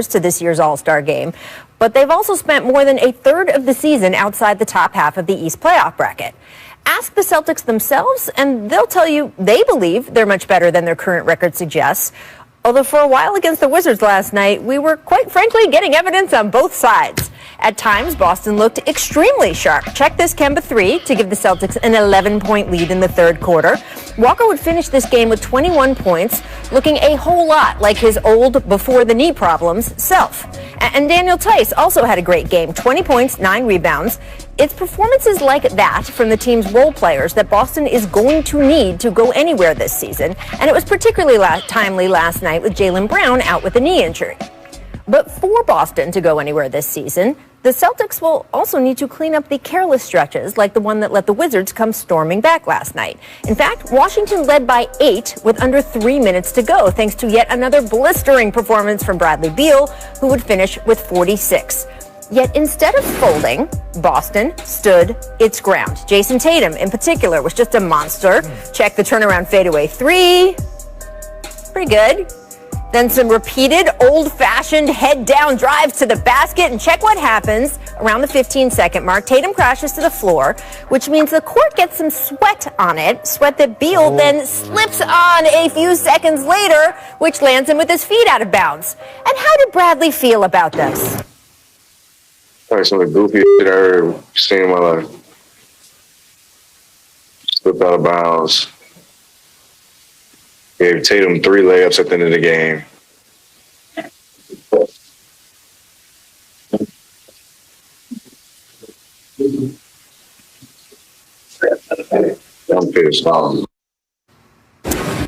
to this year's All-Star game, but they've also spent more than a third of the season outside the top half of the East playoff bracket. Ask the Celtics themselves, and they'll tell you they believe they're much better than their current record suggests. Although for a while against the Wizards last night, we were quite frankly getting evidence on both sides. At times, Boston looked extremely sharp. Check this Kemba 3 to give the Celtics an 11-point lead in the third quarter. Walker would finish this game with 21 points, looking a whole lot like his old before-the-knee problems self. And Daniel Tice also had a great game, 20 points, 9 rebounds. It's performances like that from the team's role players that Boston is going to need to go anywhere this season, and it was particularly timely last night with Jaylen Brown out with a knee injury. But for Boston to go anywhere this season, the Celtics will also need to clean up the careless stretches like the one that let the Wizards come storming back last night. In fact, Washington led by 8 with under 3 minutes to go, thanks to yet another blistering performance from Bradley Beal, who would finish with 46. Yet instead of folding, Boston stood its ground. Jason Tatum, in particular, was just a monster. Check the turnaround fadeaway 3. Pretty good. Then some repeated old-fashioned head-down drives to the basket, and check what happens around the 15-second mark. Tatum crashes to the floor, which means the court gets some sweat on it, sweat that Beal then slips on a few seconds later, which lands him with his feet out of bounds. And how did Bradley feel about this? Like some of the goofy shit I ever seen in my life. Slipped out of bounds. Gave Tatum 3 layups at the end of the game. I'm pissed off.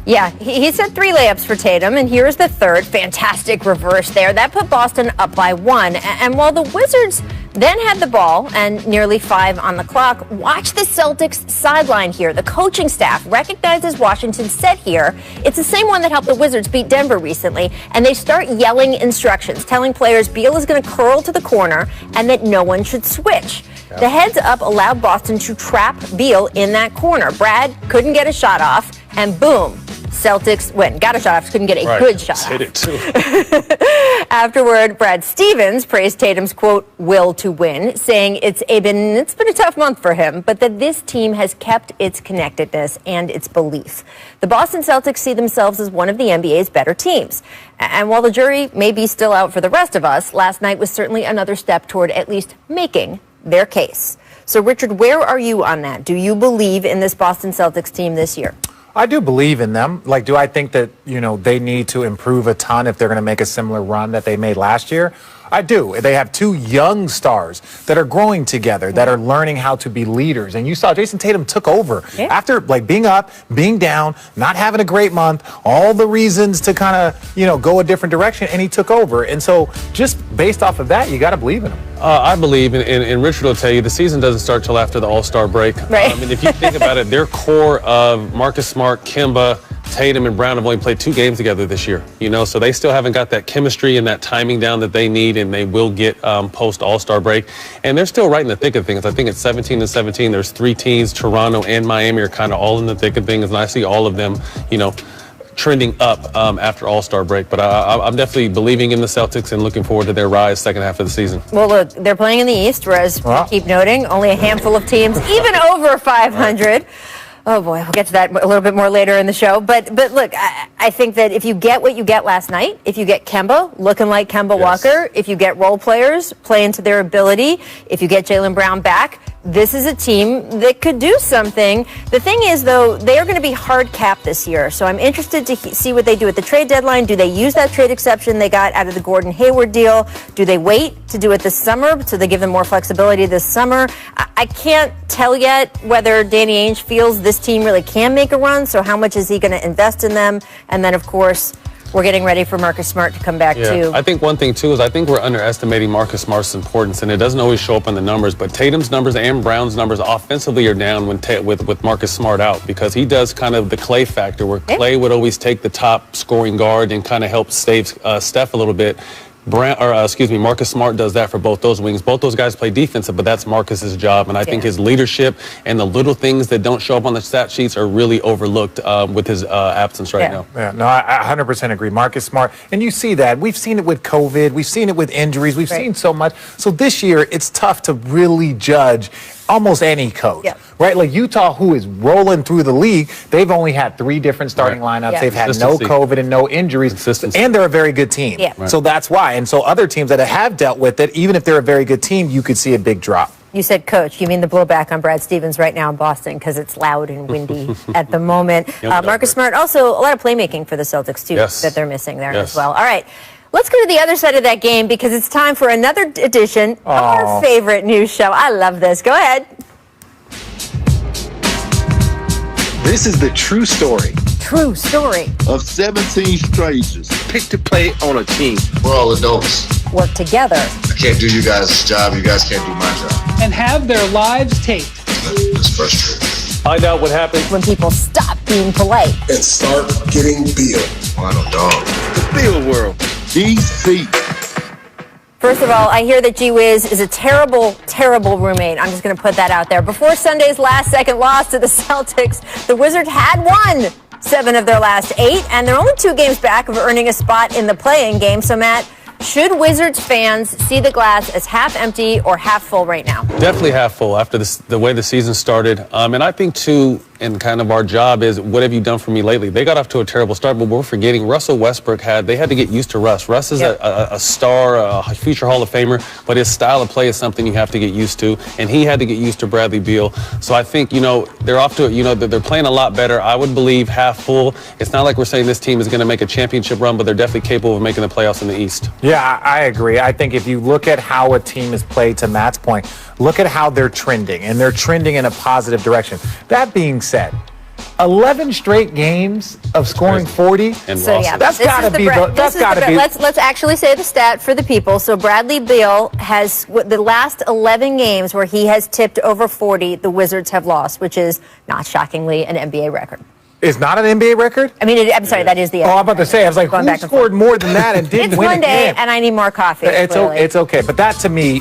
Yeah, he said 3 layups for Tatum, and here's the third. Fantastic reverse there. That put Boston up by 1. And while the Wizards then had the ball and nearly 5 on the clock, watch the Celtics sideline here. The coaching staff recognizes Washington's set here. It's the same one that helped the Wizards beat Denver recently, and they start yelling instructions, telling players Beal is going to curl to the corner and that no one should switch. The heads up allowed Boston to trap Beal in that corner. Brad couldn't get a shot off, and boom, Celtics win. Got a shot off, couldn't get a good shot off. Hit it too. Afterward, Brad Stevens praised Tatum's, quote, will to win, saying it's been a tough month for him, but that this team has kept its connectedness and its belief. The Boston Celtics see themselves as one of the NBA's better teams. And while the jury may be still out for the rest of us, last night was certainly another step toward at least making their case. So, Richard, where are you on that? Do you believe in this Boston Celtics team this year? I do believe in them. Like, do I think that, they need to improve a ton if they're going to make a similar run that they made last year? I do. They have 2 young stars that are growing together, that are learning how to be leaders. And you saw Jason Tatum took over after being up, being down, not having a great month, all the reasons to kind of, go a different direction, and he took over. And so just based off of that, you got to believe in him. I believe, and Richard will tell you, the season doesn't start till after the All-Star break. Right. And if you think about it, their core of Marcus Smart, Kemba, Tatum, and Brown have only played 2 games together this year, so they still haven't got that chemistry and that timing down that they need, and they will get post All-Star break. And they're still right in the thick of things. I think it's 17-17. There's 3 teams, Toronto and Miami are kind of all in the thick of things, and I see all of them, trending up after All-Star break. But I'm definitely believing in the Celtics and looking forward to their rise second half of the season. Well, look, they're playing in the East, whereas we keep noting only a handful of teams, even over 500. Oh, boy, we'll get to that a little bit more later in the show. But look, I think that if you get what you get last night, if you get Kemba looking like Kemba Walker, if you get role players playing to their ability, if you get Jaylen Brown back, this is a team that could do something. The thing is, though, they are going to be hard capped this year. So I'm interested to see what they do at the trade deadline. Do they use that trade exception they got out of the Gordon Hayward deal? Do they wait to do it this summer so they give them more flexibility this summer? I can't tell yet whether Danny Ainge feels this team really can make a run. So how much is he going to invest in them? And then, of course, we're getting ready for Marcus Smart to come back, too. I think one thing, too, is I think we're underestimating Marcus Smart's importance, and it doesn't always show up in the numbers. But Tatum's numbers and Brown's numbers offensively are down with Marcus Smart out, because he does kind of the Clay factor, where Clay would always take the top scoring guard and kind of help save Steph a little bit. Marcus Smart does that for both those wings. Both those guys play defensive, but that's Marcus's job. And I think his leadership and the little things that don't show up on the stat sheets are really overlooked with his absence right now. Yeah, no, I 100% agree. Marcus Smart, and you see that. We've seen it with COVID. We've seen it with injuries. We've seen so much. So this year, it's tough to really judge almost any coach, right? Like Utah, who is rolling through the league, they've only had 3 different starting lineups. They've had no COVID and no injuries, and they're a very good team. So that's why. And so other teams that have dealt with it, even if they're a very good team, you could see a big drop. You said coach. You mean the blowback on Brad Stevens right now in Boston because it's loud and windy at the moment. Marcus Smart, also a lot of playmaking for the Celtics, too, that they're missing there as well. All right. Let's go to the other side of that game because it's time for another edition of our favorite news show. I love this. Go ahead. This is the true story. True story. Of 17 strangers. Picked to play on a team. We're all adults. Work together. I can't do you guys' job. You guys can't do my job. And have their lives taped. It's frustrating. Find out what happens when people stop being polite. And start getting Beal. I know, dog. The Beal world. DC. First of all, I hear that G-Wiz is a terrible, terrible roommate. I'm just going to put that out there. Before Sunday's last-second loss to the Celtics, the Wizards had won 7 of their last 8, and they're only 2 games back of earning a spot in the play-in game. So, Matt, should Wizards fans see the glass as half empty or half full right now? Definitely half full after the way the season started. And I think, too, and kind of our job is, what have you done for me lately? They got off to a terrible start, but we're forgetting Russell Westbrook they had to get used to Russ. Russ is a star, a future Hall of Famer, but his style of play is something you have to get used to, and he had to get used to Bradley Beal. So I think, they're off to they're playing a lot better. I would believe half full. It's not like we're saying this team is going to make a championship run, but they're definitely capable of making the playoffs in the East. Yeah, I agree. I think if you look at how a team is played, to Matt's point, look at how they're trending, and they're trending in a positive direction. That being said, 11 straight games of scoring 40. And so that's got to be. That's got to be. Let's actually say the stat for the people. So Bradley Beal has the last 11 games where he has tipped over 40. The Wizards have lost, which is not shockingly an NBA record. It's not an NBA record? I mean, I'm sorry, that is the. I'm about to say, I was like, who scored more than that and didn't win a game? It's Monday, and I need more coffee. It's okay, but that to me,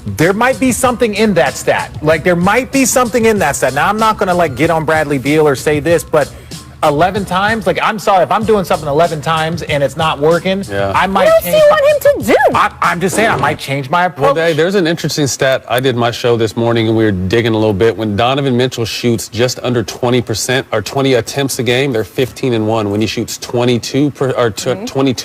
there might be something in that stat. Like, there might be something in that stat. Now, I'm not going to, get on Bradley Beal or say this, but 11 times? I'm sorry, if I'm doing something 11 times and it's not working, I might change. What else do you want him to do? I'm just saying, I might change my approach. Well, there's an interesting stat. I did my show this morning, and we were digging a little bit. When Donovan Mitchell shoots just under 20% or 20 attempts a game, they're 15-1. When he shoots 22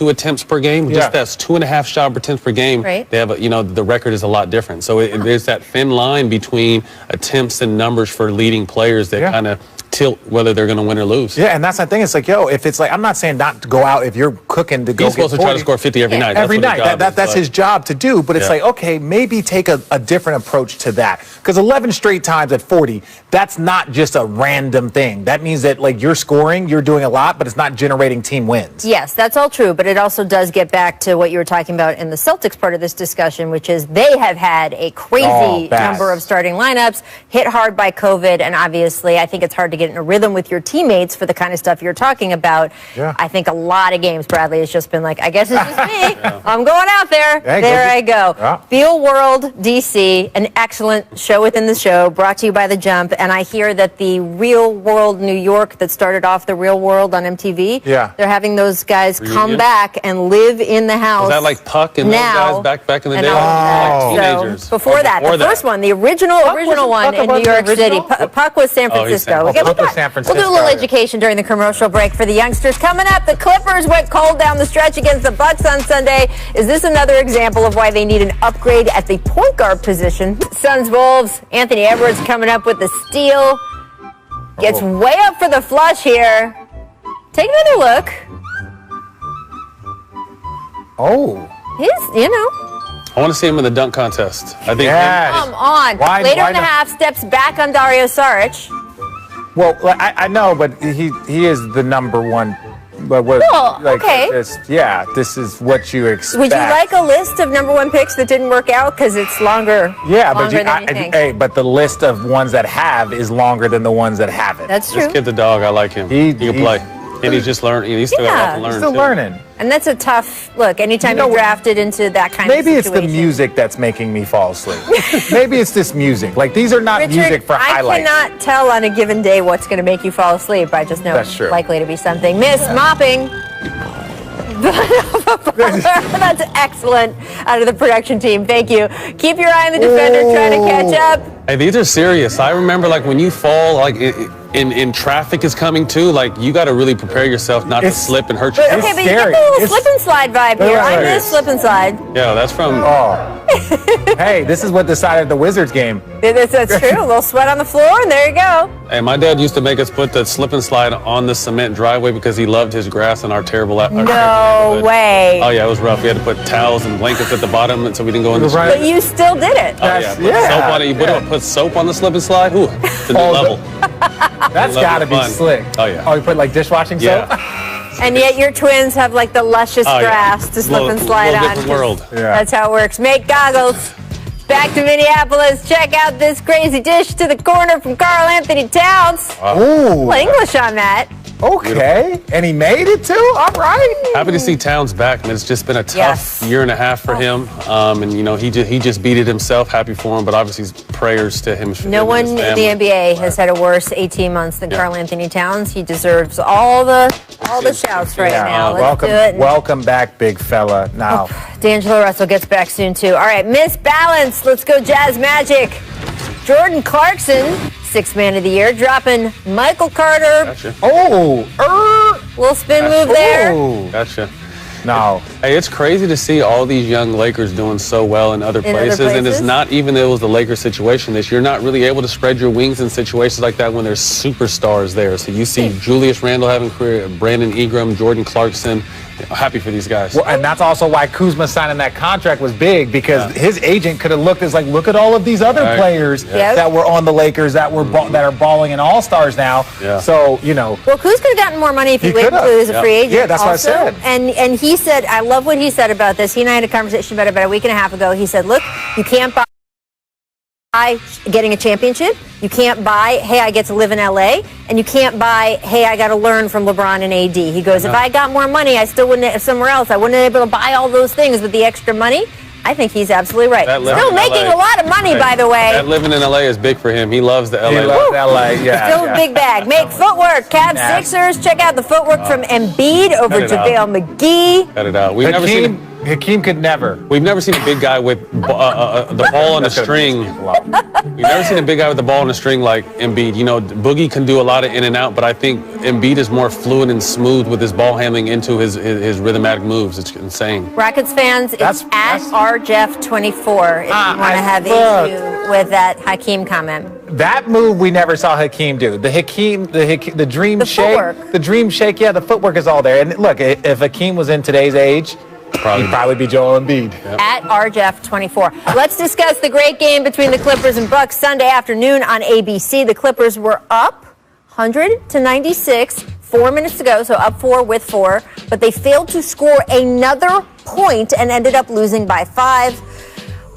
attempts per game, just that's 2.5 shot attempts per game. Right. They have the record is a lot different. So there's that thin line between attempts and numbers for leading players that kind of tilt whether they're going to win or lose. Yeah, and that's the thing. It's like, if it's like, I'm not saying not to go out if you're cooking to go He's supposed to try to score 50 every night. Every night. That's his job to do. But it's like, okay, maybe take a different approach to that. Because 11 straight times at 40, that's not just a random thing. That means that, you're scoring, you're doing a lot, but it's not generating team wins. Yes, that's all true. But it also does get back to what you were talking about in the Celtics part of this discussion, which is they have had a crazy number of starting lineups, hit hard by COVID. And obviously, I think it's hard to get in a rhythm with your teammates for the kind of stuff you're talking about. Yeah. I think a lot of games, Bradley has just been like, I guess it's just me. I'm going out there. Hey, there I go. Yeah. Beal World DC, an excellent show within the show, brought to you by The Jump. And I hear that the Real World New York that started off the Real World on MTV, they're having those guys come back and live in the house. Was that like Puck and those guys back in the day? Teenagers. So before that, the first one, the original one in New York City. Puck was San Francisco. We'll do a little education during the commercial break for the youngsters. Coming up, the Clippers went cold down the stretch against the Bucks on Sunday. Is this another example of why they need an upgrade at the point guard position? Suns Wolves, Anthony Edwards coming up with the steal. Gets way up for the flush here. Take another look. I want to see him in the dunk contest. I think. Come on. Later in the half, steps back on Dario Saric. Well, I know, but he is the number one. But okay. This is what you expect. Would you like a list of number 1 picks that didn't work out? Because it's longer. Yeah, but but the list of ones that have is longer than the ones that haven't. That's true. This kid's a dog. I like him. He can play. And he's just learning. He's still got a lot to learn. He's still too. learning. And that's a tough look. Anytime You know you're drafted into that kind Maybe of it's situation. the music that's making me fall asleep. Maybe it's this music. Like, these are not Richard, music for highlights. I cannot tell on a given day what's going to make you fall asleep. I just know That's it's true. likely to be something. Miss mopping. That's excellent out of the production team. Thank you. Keep your eye on the defender trying to catch up. Hey, these are serious. I remember, like, when you fall, like, in traffic is coming too, like, you got to really prepare yourself not to slip and hurt yourself. Okay, but scary. you get the little It's- slip and slide vibe here. I miss slip and slide. Yeah, that's from... Hey, this is what decided the Wizards game. That's true. A little sweat on the floor, and there you go. Hey, my dad used to make us put the slip and slide on the cement driveway because he loved his grass and our terrible... No way. Oh, yeah, it was rough. We had to put towels and blankets at the bottom so we didn't go in the street. But you still did it. Oh, yeah. Put soap on it. You put soap on the slip and slide. Ooh, it's a new level. That's Level got to be fun. slick. Oh, yeah. Oh, you put like dishwashing soap? Yeah. And yet your twins have like the luscious Oh, yeah. grass to slip and slide little on. different world. Yeah. That's how it works. Make goggles. Back to Minneapolis. Check out this crazy dish to the corner from Karl Anthony Towns. Ooh. English on that. Okay. And he made it too? All right. Happy to see Towns back, man. It's just been a tough Yes. year and a half for him. And, you know, he just beat it himself. Happy for him, but obviously prayers to him. No one in the NBA has had a worse 18 months than Karl Anthony Towns. He deserves all the shouts right now. Let's do it. Welcome back, big fella. Now, D'Angelo Russell gets back soon, too. All right, Miss Balance. Let's go Jazz Magic. Jordan Clarkson, Sixth Man of the Year, dropping Michael Carter. Gotcha. Little spin move there. Oh, Gotcha. no. Hey, it's crazy to see all these young Lakers doing so well in other places. And it's not even it was the Lakers situation this year. You're not really able to spread your wings in situations like that when there's superstars there. So you see Julius Randle having a career, Brandon Ingram, Jordan Clarkson. Happy for these guys. Well, and that's also why Kuzma signing that contract was big, because his agent could have looked as like, look at all of these other players that were on the Lakers that were that are balling in All-Stars now. Yeah. So, you know. Well, Kuz could have gotten more money if he waited could've. until he was a free agent. Yeah, that's what I also. said. And he said, I love what he said about this. He and I had a conversation about a week and a half ago. He said, look, you can't buy getting a championship. You can't buy, hey, I get to live in LA. And you can't buy, hey, I got to learn from LeBron and AD. He goes, if I got more money, I still wouldn't have somewhere else. I wouldn't have been able to buy all those things with the extra money. I think he's absolutely right. Still making a lot of money, by the way. That living in LA is big for him. He loves the LA. He loves LA, yeah. Still a big bag. Make footwork. Cavs Sixers. Check out the footwork from Embiid over JaVale McGee. Cut it out. We've never seen Hakeem could never. We've never seen a big guy with the ball on a string. We've never seen a big guy with the ball on a string like Embiid. You know, Boogie can do a lot of in and out, but I think Embiid is more fluid and smooth with his ball handling into his rhythmic moves. It's insane. Rockets fans, it's at RJeff24 if you want to have issue with that Hakeem comment. That move we never saw Hakeem do. The dream shake. Footwork. The dream shake, yeah, the footwork is all there. And look, if Hakeem was in today's age, he'd probably be Joel Embiid. At RJeff24. Let's discuss the great game between the Clippers and Bucks Sunday afternoon on ABC. The Clippers were up 100-96, 4 minutes to go, so up 4 with 4. But they failed to score another point and ended up losing by 5.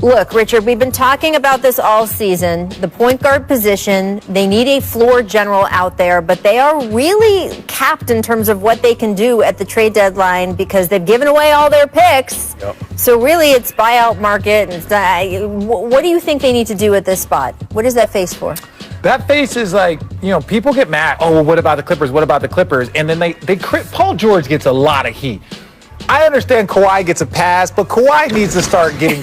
Look, Richard, we've been talking about this all season. The point guard position, they need a floor general out there, but they are really capped in terms of what they can do at the trade deadline because they've given away all their picks. Yep. So really it's buyout market. And what do you think they need to do at this spot? What is that face for? That face is like, you know, people get mad. Oh, well, what about the Clippers? What about the Clippers? And then Paul George gets a lot of heat. I understand Kawhi gets a pass, but Kawhi needs to start getting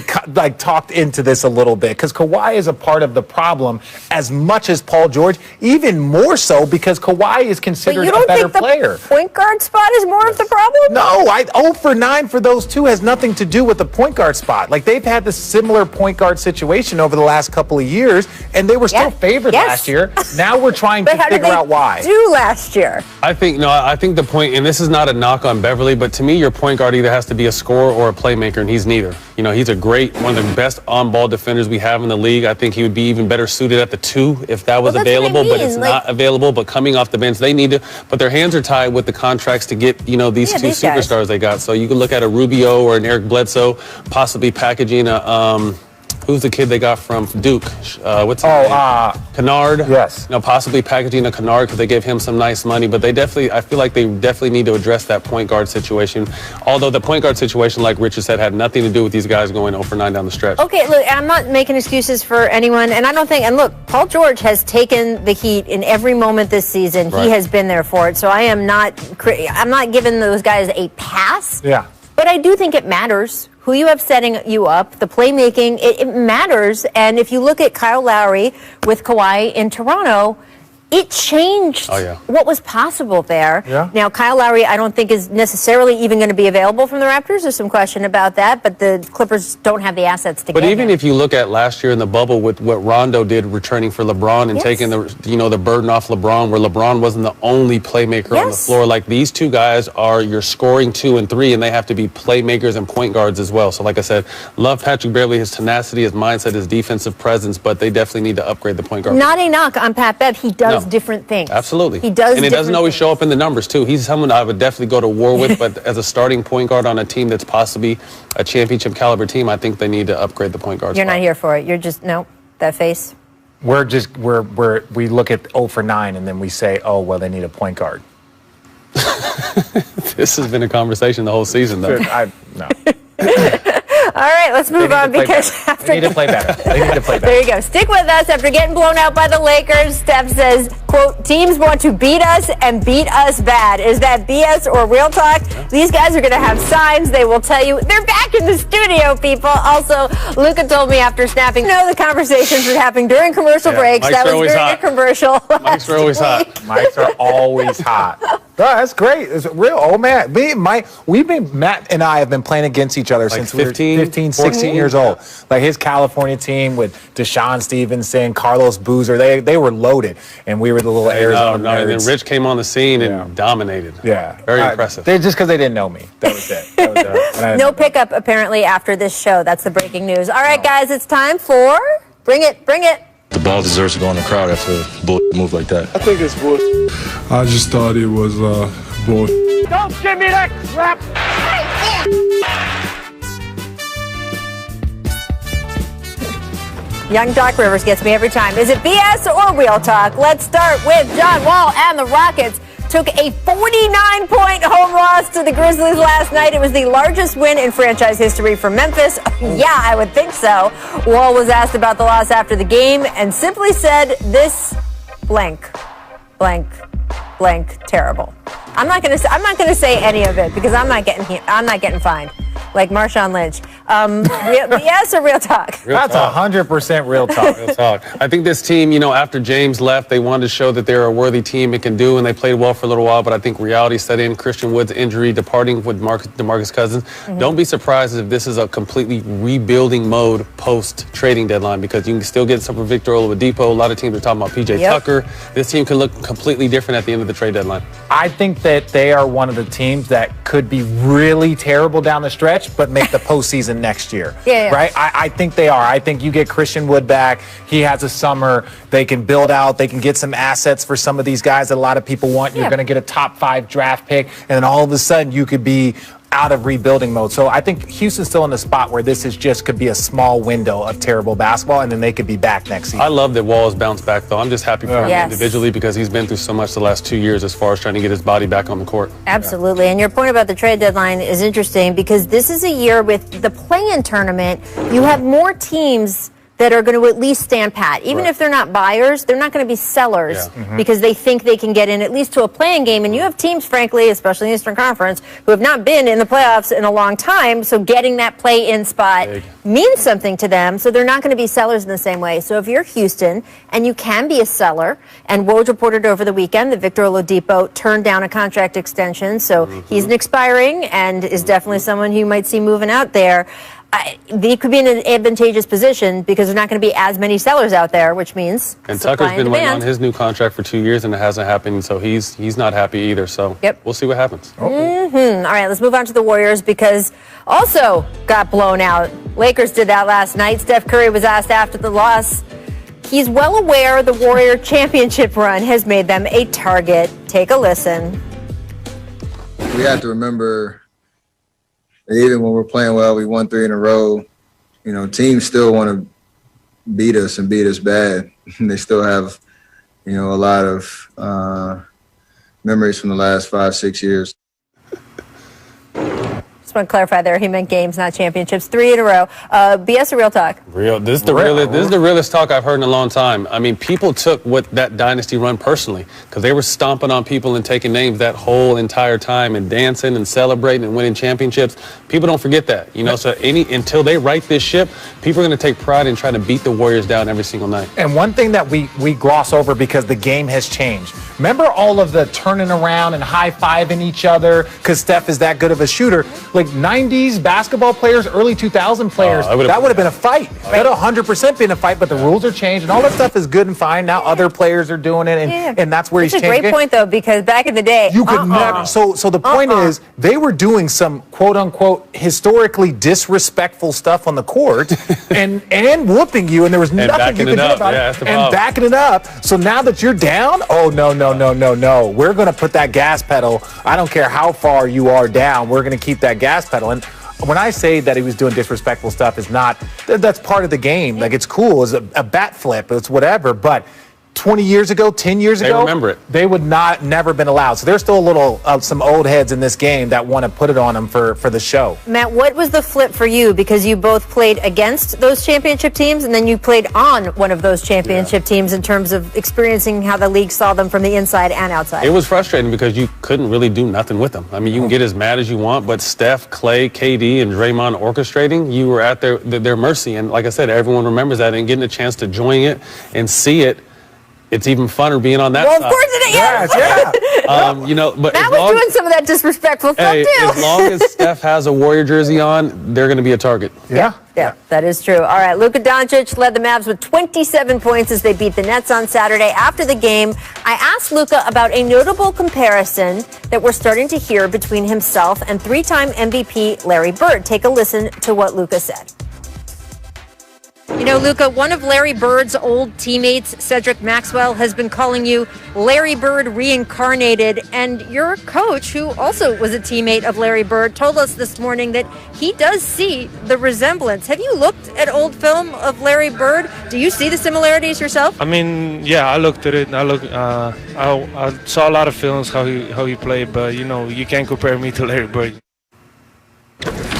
talked into this a little bit because Kawhi is a part of the problem as much as Paul George, even more so because Kawhi is considered a better player. The point guard spot is more of the problem? No, 0 for 9 for those two has nothing to do with the point guard spot. Like they've had this similar point guard situation over the last couple of years, and they were still favored last year. Now we're trying to figure out why. Do last year? I think the point, and this is not a knock on Beverly, but to me, your point guard either has to be a scorer or a playmaker, and he's neither. You know, he's one of the best on-ball defenders we have in the league. I think he would be even better suited at the 2 if that was available, but it's not available. But coming off the bench, they need to, but their hands are tied with the contracts to get, these two superstars they got. So you can look at a Rubio or an Eric Bledsoe, possibly packaging who's the kid they got from Duke? What's his name? Kennard. Yes. Possibly packaging a Kennard because they gave him some nice money. But I feel like they definitely need to address that point guard situation. Although the point guard situation, like Richard said, had nothing to do with these guys going 0 for 9 down the stretch. Okay, look, I'm not making excuses for anyone, and I don't think, and look, Paul George has taken the heat in every moment this season. Right. He has been there for it, so I'm not giving those guys a pass. Yeah. But I do think it matters who you have setting you up, the playmaking, it matters. And if you look at Kyle Lowry with Kawhi in Toronto, it changed what was possible there. Yeah. Now, Kyle Lowry, I don't think is necessarily even going to be available from the Raptors. There's some question about that, but the Clippers don't have the assets to get him. But even if you look at last year in the bubble with what Rondo did returning for LeBron and taking the burden off LeBron, where LeBron wasn't the only playmaker on the floor. Like, these two guys are your scoring 2 and 3, and they have to be playmakers and point guards as well. So like I said, love Patrick Beverley, his tenacity, his mindset, his defensive presence, but they definitely need to upgrade the point guard. Not a knock on Pat Bev. He does different things. Absolutely. He does. And it doesn't always show up in the numbers, too. He's someone I would definitely go to war with, but as a starting point guard on a team that's possibly a championship caliber team, I think they need to upgrade the point guard You're spot. not here for it. You're just, no, that face. We look at 0 for 9 and then we say, oh, well, they need a point guard. This has been a conversation the whole season, though. No. All right, let's move on because they need to play better. They need to play better. There you go. Stick with us. After getting blown out by the Lakers, Steph says, quote, teams want to beat us and beat us bad. Is that BS or real talk? These guys are going to have signs. They will tell you. They're back in the studio, people. Also, Luca told me after snapping, the conversations were happening during commercial breaks. Mics that are was always during hot. a commercial. Mics are always hot. Mics are always hot. That's great. It's real. Oh, man. Matt and I have been playing against each other since we were 15, 16 years old. Like his California team with Deshaun Stevenson, Carlos Boozer, they were loaded. And we were the little Arizona nerds. And then Rich came on the scene and dominated. Yeah. Very impressive. Just because they didn't know me. That was it. No pickup, apparently, after this show. That's the breaking news. All right, guys, it's time for Bring It. The ball deserves to go on the crowd after a bull move like that. I think it's bullshit. I just thought it was bullshit. Don't give me that crap! Young Doc Rivers gets me every time. Is it BS or real talk? Let's start with John Wall and the Rockets. Took a 49-point home loss to the Grizzlies last night. It was the largest win in franchise history for Memphis. Yeah, I would think so. Wall was asked about the loss after the game and simply said this blank terrible. I'm not gonna say any of it because I'm not getting fined. Like Marshawn Lynch. BS or real talk? That's 100% real talk. Real talk. I think this team, after James left, they wanted to show that they're a worthy team and can do, and they played well for a little while, but I think reality set in. Christian Wood's injury, departing with DeMarcus Cousins. Mm-hmm. Don't be surprised if this is a completely rebuilding mode post-trading deadline because you can still get some for Victor Oladipo. A lot of teams are talking about P.J. Tucker. This team can look completely different at the end of the trade deadline. I think that they are one of the teams that could be really terrible down the stretch, but make the postseason next year. Yeah. Right? I think they are. I think you get Christian Wood back. He has a summer. They can build out. They can get some assets for some of these guys that a lot of people want. You're going to get a top 5 draft pick, and then all of a sudden you could be out of rebuilding mode. So I think Houston's still in the spot where this could be a small window of terrible basketball, and then they could be back next season. I love that Wall has bounced back, though. I'm just happy for him individually because he's been through so much the last 2 years as far as trying to get his body back on the court. Absolutely. And your point about the trade deadline is interesting because this is a year with the play-in tournament. You have more teams that are going to at least stand pat. Even if they're not buyers, they're not going to be sellers because they think they can get in at least to a play-in game. And you have teams, frankly, especially in the Eastern Conference, who have not been in the playoffs in a long time. So getting that play-in spot means something to them. So they're not going to be sellers in the same way. So if you're Houston and you can be a seller, and Woj reported over the weekend that Victor Oladipo turned down a contract extension. So he's an expiring and is definitely someone who you might see moving out there. They could be in an advantageous position because there's not going to be as many sellers out there, which means and Tucker's been waiting on his new contract for 2 years and it hasn't happened, so he's not happy either. So we'll see what happens. All right, let's move on to the Warriors because also got blown out. Lakers did that last night. Steph Curry was asked after the loss. He's well aware the Warrior championship run has made them a target. Take a listen. We have to remember that even when we're playing well, we won 3 in a row. Teams still want to beat us and beat us bad. They still have, a lot of memories from the last 5-6 years. Just want to clarify there, he meant games, not championships. 3 in a row. BS or real talk? Real. This is the realest talk I've heard in a long time. I mean, people took that dynasty run personally because they were stomping on people and taking names that whole entire time and dancing and celebrating and winning championships. People don't forget that, So until they right this ship, people are going to take pride in trying to beat the Warriors down every single night. And one thing that we gloss over because the game has changed. Remember all of the turning around and high-fiving each other because Steph is that good of a shooter? Like 90s basketball players, early 2000 players, that would have been a fight. That would have 100% been a fight, but the rules are changed and all that stuff is good and fine. Now other players are doing it, and that's where he's changing. It's a great point, though, because back in the day, you could never. So the point is, they were doing some quote-unquote historically disrespectful stuff on the court and whooping you, and there was nothing you could do about it. And backing it up. So now that you're down, oh, no. We're going to put that gas pedal. I don't care how far you are down. We're going to keep that gas pedal. And when I say that he was doing disrespectful stuff, that's part of the game. Like, it's cool. It's a bat flip. It's whatever. But 20 years ago, 10 years ago, remember it. They would never been allowed. So there's still a little some old heads in this game that want to put it on them for the show. Matt, what was the flip for you? Because you both played against those championship teams, and then you played on one of those championship teams in terms of experiencing how the league saw them from the inside and outside. It was frustrating because you couldn't really do nothing with them. I mean, you can get as mad as you want, but Steph, Clay, KD, and Draymond orchestrating, you were at their mercy. And like I said, everyone remembers that, and getting a chance to join it and see it. It's even funner being on that side. Well, of course it is. Yeah. But Matt was doing some of that disrespectful stuff, too. As long as Steph has a Warrior jersey on, they're going to be a target. Yeah, that is true. All right, Luka Doncic led the Mavs with 27 points as they beat the Nets on Saturday. After the game, I asked Luka about a notable comparison that we're starting to hear between himself and 3-time MVP Larry Bird. Take a listen to what Luka said. Luka, one of Larry Bird's old teammates, Cedric Maxwell, has been calling you Larry Bird reincarnated. And your coach, who also was a teammate of Larry Bird, told us this morning that he does see the resemblance. Have you looked at old film of Larry Bird? Do you see the similarities yourself? I mean, yeah, I looked at it. I saw a lot of films how he played, but you can't compare me to Larry Bird.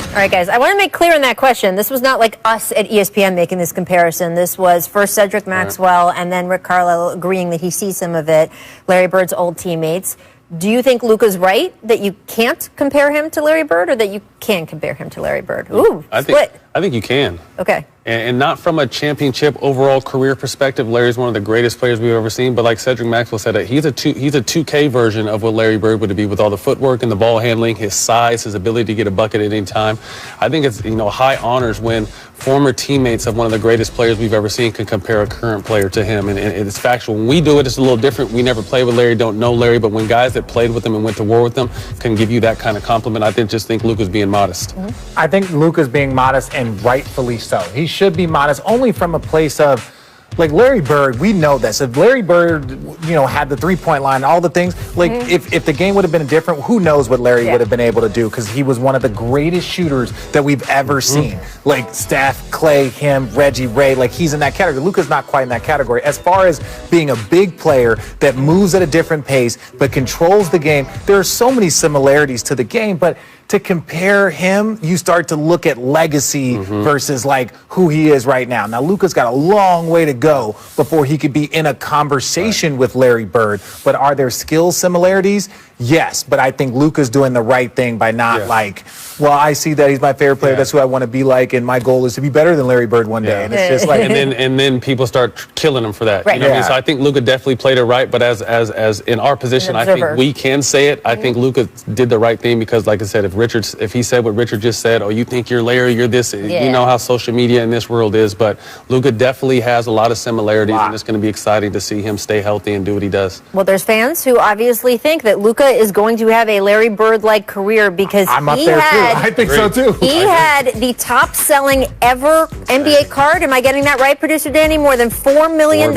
All right, guys, I want to make clear in that question, this was not like us at ESPN making this comparison. This was first Cedric Maxwell and then Rick Carlisle agreeing that he sees some of it, Larry Bird's old teammates. Do you think Luka's right that you can't compare him to Larry Bird or that you can compare him to Larry Bird? Ooh, split. I think you can. Okay. And not from a championship overall career perspective. Larry's one of the greatest players we've ever seen. But like Cedric Maxwell said, he's a 2K version of what Larry Bird would be with all the footwork and the ball handling, his size, his ability to get a bucket at any time. I think it's high honors when former teammates of one of the greatest players we've ever seen can compare a current player to him. And it's factual. When we do it, it's a little different. We never played with Larry, don't know Larry. But when guys that played with him and went to war with them can give you that kind of compliment, I just think Luka's being modest. I think Luka's being modest, and rightfully so. He should be modest only from a place of, like Larry Bird, we know this. If Larry Bird, had the three-point line, all the things, if the game would have been different, who knows what Larry would have been able to do, because he was one of the greatest shooters that we've ever seen. Like Steph, Clay, him, Reggie, Ray, he's in that category. Luka's not quite in that category. As far as being a big player that moves at a different pace but controls the game, there are so many similarities to the game, but to compare him, you start to look at legacy versus who he is right now. Now, Luka's got a long way to go before he could be in a conversation with Larry Bird. But are there skill similarities? Yes, but I think Luka's doing the right thing by not I see that he's my favorite player. That's who I want to be like, and my goal is to be better than Larry Bird one day. And it's just and then people start killing him for that. Right. You know what I mean? So I think Luka definitely played it right. But as in our position, I think we can say it. I think Luka did the right thing because, like I said, if he said what Richard just said, you think you're Larry, you're this. You know how social media in this world is. But Luka definitely has a lot of similarities, and it's going to be exciting to see him stay healthy and do what he does. Well, there's fans who obviously think that Luka is going to have a Larry Bird-like career because I'm up there too. I think so too. He had the top-selling ever NBA card. Am I getting that right, Producer Danny? More than $4 million.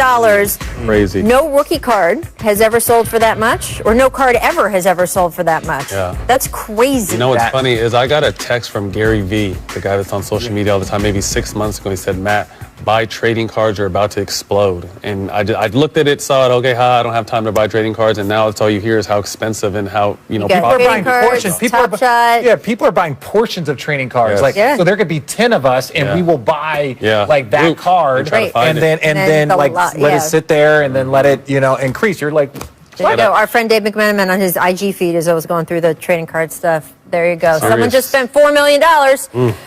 Crazy. No rookie card has ever sold for that much, or no card ever has ever sold for that much. Yeah. That's crazy. You know what's funny is I got a text from Gary Vee, the guy that's on social media all the time, maybe 6 months ago. He said, Matt, buy trading cards are about to explode. And I looked at it, saw it, okay, I don't have time to buy trading cards, and now it's all you hear is how expensive and how, people are buying portions. People are buying portions of trading cards. Yes. So there could be 10 of us, and we will buy that card, and then let it sit there, and then let it increase. You're like, there you go. Our friend Dave McMenamin on his IG feed is always going through the trading card stuff. There you go. Someone just spent $4 million.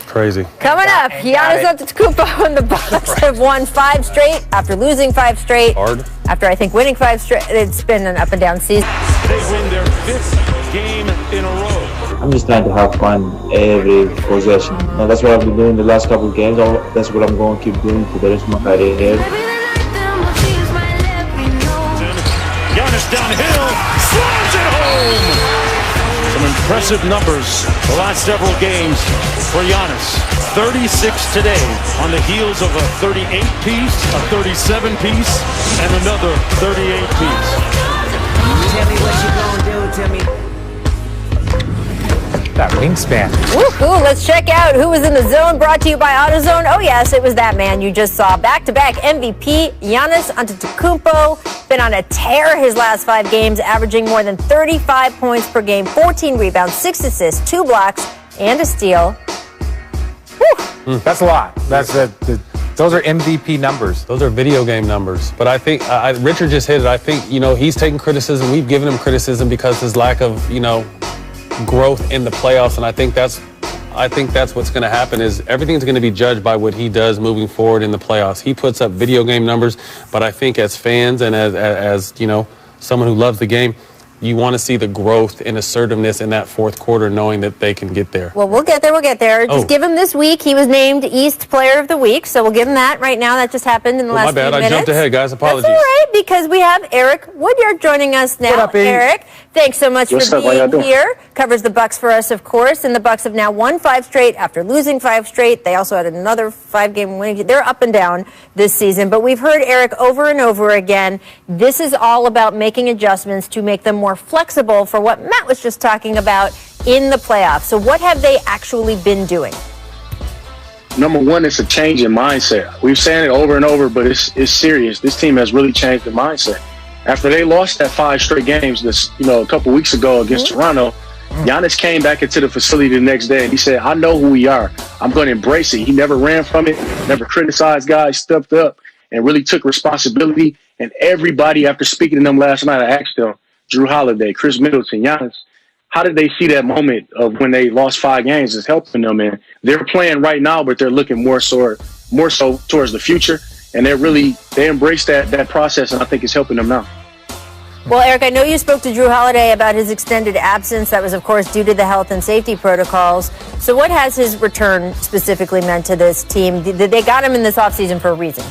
Crazy. Coming up, Giannis Antetokounmpo and the Bucks have won 5 straight after losing 5 straight. Hard. After, I think, winning 5 straight. It's been an up-and-down season. They win their 5th game in a row. I'm just trying to have fun every possession. And that's what I've been doing the last couple of games. That's what I'm going to keep doing for the rest of my career. Giannis downhill, slams it home. Some impressive numbers the last several games for Giannis. 36 today on the heels of a 38-piece, a 37-piece, and another 38-piece. Tell me what you gonna do to me. That wingspan. Woohoo! Let's check out who was in the zone, brought to you by AutoZone. Oh yes, it was that man you just saw. Back-to-back MVP, Giannis Antetokounmpo. Been on a tear his last 5 games, averaging more than 35 points per game, 14 rebounds, 6 assists, 2 blocks, and a steal. That's a lot. Those are MVP numbers. Those are video game numbers. But I think Richard just hit it. I think he's taking criticism. We've given him criticism because his lack of growth in the playoffs, and I think that's what's going to happen. Is everything's going to be judged by what he does moving forward in the playoffs. He puts up video game numbers, but I think as fans and as someone who loves the game, you want to see the growth and assertiveness in that fourth quarter, knowing that they can get there. Well, we'll get there. Just give him this week. He was named East Player of the Week, so we'll give him that right now. That just happened in the last few minutes. My bad. I jumped ahead, guys. Apologies. That's all right, because we have Eric Woodyard joining us now. What up, Eric, thanks so much for being here. Covers the Bucks for us, of course, and the Bucks have now won 5 straight after losing 5 straight. They also had another 5-game winning. They're up and down this season, but we've heard Eric over and over again. This is all about making adjustments to make them more flexible for what Matt was just talking about in the playoffs. So what have they actually been doing? Number one, it's a change in mindset. We've said it over and over, but it's serious. This team has really changed their mindset. After they lost that 5 straight games a couple weeks ago against Toronto, Giannis came back into the facility the next day and he said, I know who we are. I'm going to embrace it. He never ran from it, never criticized guys, stepped up and really took responsibility. And everybody, after speaking to them last night, I asked them, Drew Holiday, Chris Middleton, Giannis, how did they see that moment of when they lost 5 games as helping them? And they're playing right now, but they're looking more so towards the future. And they embrace that process, and I think it's helping them now. Well, Eric, I know you spoke to Drew Holiday about his extended absence. That was, of course, due to the health and safety protocols. So what has his return specifically meant to this team? They got him in this offseason for a reason.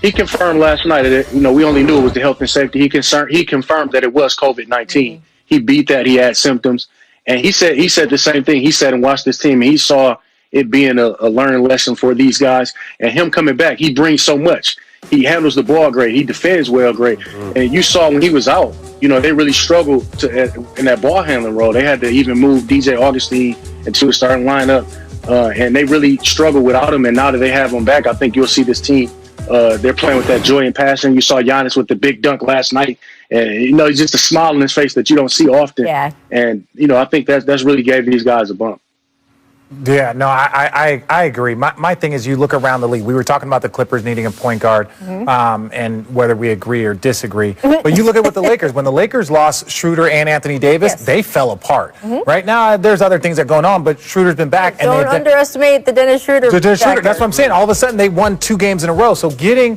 He confirmed last night that we only knew it was the health and safety. He confirmed that it was COVID-19. He beat that. He had symptoms, and he said the same thing. He said and watched this team, and he saw it being a learning lesson for these guys. And him coming back, he brings so much. He handles the ball great. He defends well great. And you saw when he was out, they really struggled in that ball handling role. They had to even move DJ Augustine into a starting lineup, and they really struggled without him. And now that they have him back, I think you'll see this team. They're playing with that joy and passion. You saw Giannis with the big dunk last night, and he's just a smile on his face that you don't see often. Yeah. And I think that's really gave these guys a bump. Yeah, no, I agree. My thing is, you look around the league. We were talking about the Clippers needing a point guard, and whether we agree or disagree. But you look at what the Lakers, when the Lakers lost Schroeder and Anthony Davis, they fell apart. Right now, there's other things that are going on, but Schroeder's been back. Don't underestimate the Dennis Schroeder. That's what I'm saying. All of a sudden, they won 2 games in a row. So getting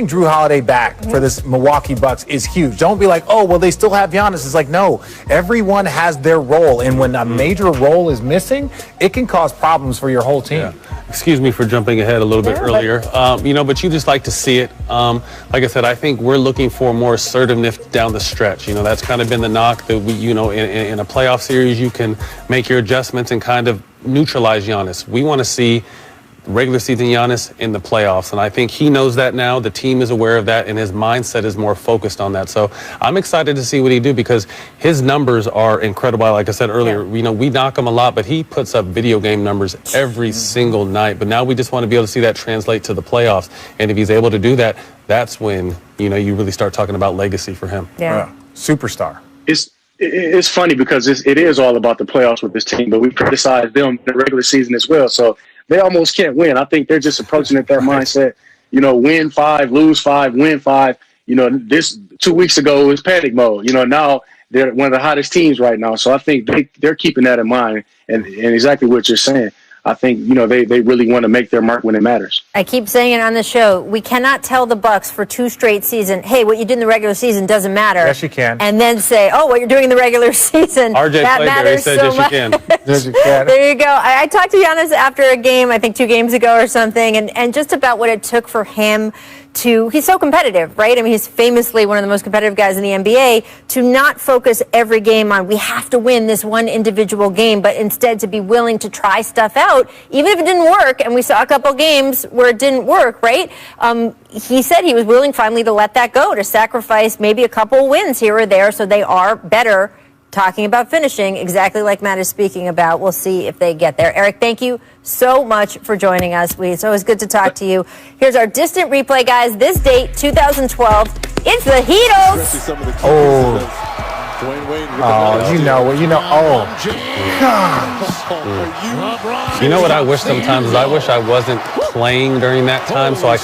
Drew Holiday back for this Milwaukee Bucks is huge. Don't be like, oh, well, they still have Giannis. It's like, no, everyone has their role, and when a major role is missing, it can cause problems for your whole team. Yeah. Excuse me for jumping ahead a little bit earlier. But you just like to see it. Like I said, I think we're looking for more assertiveness down the stretch. That's kind of been the knock that we, in a playoff series, you can make your adjustments and kind of neutralize Giannis. We want to see regular season Giannis in the playoffs. And I think he knows that now. The team is aware of that, and his mindset is more focused on that. So I'm excited to see what he do because his numbers are incredible. Like I said earlier, you know, we knock him a lot, but he puts up video game numbers every single night. But now we just want to be able to see that translate to the playoffs. And if he's able to do that, that's when, you know, you really start talking about legacy for him. Yeah. Superstar. It's funny because it is all about the playoffs with this team, but we criticize them in the regular season as well. So they almost can't win. I think they're just approaching it that mindset, you know, win 5, lose 5, win 5. You know, this 2 weeks ago was panic mode. You know, now they're one of the hottest teams right now. So I think they're keeping that in mind and exactly what you're saying. I think, you know, they really want to make their mark when it matters. I keep saying it on the show. We cannot tell the Bucks for 2 straight seasons, hey, what you did in the regular season doesn't matter. Yes, you can. And then say, oh, what you're doing in the regular season, RJ that matters said, so yes, much. you can. Yes, you can. There you go. I talked to Giannis after a game, I think 2 games ago or something, and just about what it took for him he's so competitive, right? I mean, he's famously one of the most competitive guys in the NBA, to not focus every game on we have to win this one individual game, but instead to be willing to try stuff out, even if it didn't work. And we saw a couple games where it didn't work, right? He said he was willing finally to let that go, to sacrifice maybe a couple wins here or there so they are better. Talking about finishing, exactly like Matt is speaking about. We'll see if they get there. Eric, thank you so much for joining us. It's always good to talk to you. Here's our distant replay, guys. This date, 2012. It's the Heatles. Oh, you know. Oh, You know what I wish sometimes is I wish I wasn't playing during that time so I could